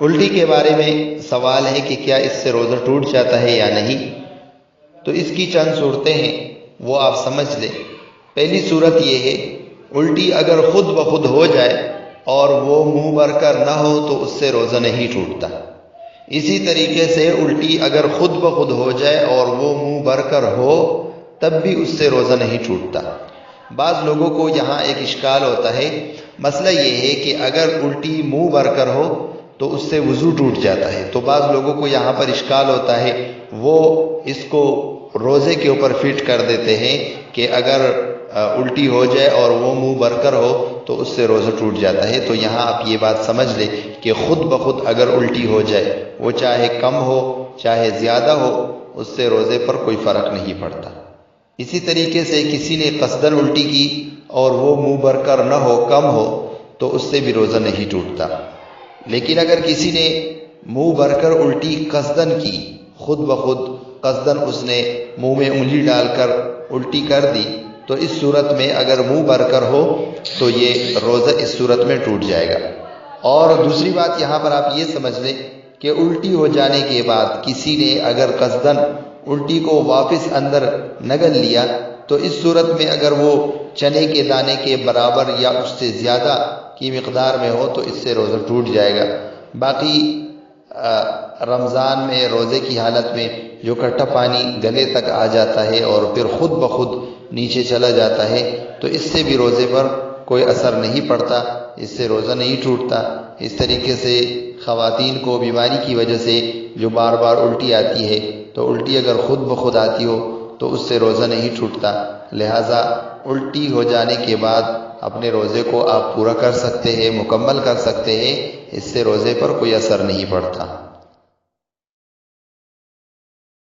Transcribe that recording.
الٹی کے بارے میں سوال ہے کہ کیا اس سے روزہ ٹوٹ جاتا ہے یا نہیں؟ تو اس کی چند صورتیں ہیں، وہ آپ سمجھ لیں۔ پہلی صورت یہ ہے، الٹی اگر خود بخود ہو جائے اور وہ منہ بھر کر نہ ہو تو اس سے روزہ نہیں ٹوٹتا۔ اسی طریقے سے الٹی اگر خود بخود ہو جائے اور وہ منہ بھر کر ہو تب بھی اس سے روزہ نہیں ٹوٹتا۔ بعض لوگوں کو یہاں ایک اشکال ہوتا ہے، مسئلہ یہ ہے کہ اگر الٹی منہ بھر کر ہو تو اس سے وضو ٹوٹ جاتا ہے۔ تو بعض لوگوں کو یہاں پر اشکال ہوتا ہے، وہ اس کو روزے کے اوپر فٹ کر دیتے ہیں کہ اگر الٹی ہو جائے اور وہ منہ بھر کر ہو تو اس سے روزہ ٹوٹ جاتا ہے۔ تو یہاں آپ یہ بات سمجھ لیں کہ خود بخود اگر الٹی ہو جائے، وہ چاہے کم ہو چاہے زیادہ ہو، اس سے روزے پر کوئی فرق نہیں پڑتا۔ اسی طریقے سے کسی نے قصداً الٹی کی اور وہ منہ بھر کر نہ ہو، کم ہو، تو اس سے بھی روزہ نہیں ٹوٹتا۔ لیکن اگر کسی نے منہ بھر کر الٹی قصداً کی، خود بخود قصداً اس نے منہ میں انگلی ڈال کر الٹی کر دی، تو اس صورت میں اگر منہ بھر کر ہو تو یہ روزہ اس صورت میں ٹوٹ جائے گا۔ اور دوسری بات یہاں پر آپ یہ سمجھ لیں کہ الٹی ہو جانے کے بعد کسی نے اگر قصداً الٹی کو واپس اندر نگل لیا تو اس صورت میں اگر وہ چنے کے دانے کے برابر یا اس سے زیادہ کی مقدار میں ہو تو اس سے روزہ ٹوٹ جائے گا۔ باقی رمضان میں روزے کی حالت میں جو کٹھا پانی گلے تک آ جاتا ہے اور پھر خود بخود نیچے چلا جاتا ہے تو اس سے بھی روزے پر کوئی اثر نہیں پڑتا، اس سے روزہ نہیں ٹوٹتا۔ اس طریقے سے خواتین کو بیماری کی وجہ سے جو بار بار الٹی آتی ہے، تو الٹی اگر خود بخود آتی ہو تو اس سے روزہ نہیں ٹوٹتا۔ لہٰذا الٹی ہو جانے کے بعد اپنے روزے کو آپ پورا کر سکتے ہیں، مکمل کر سکتے ہیں، اس سے روزے پر کوئی اثر نہیں پڑتا۔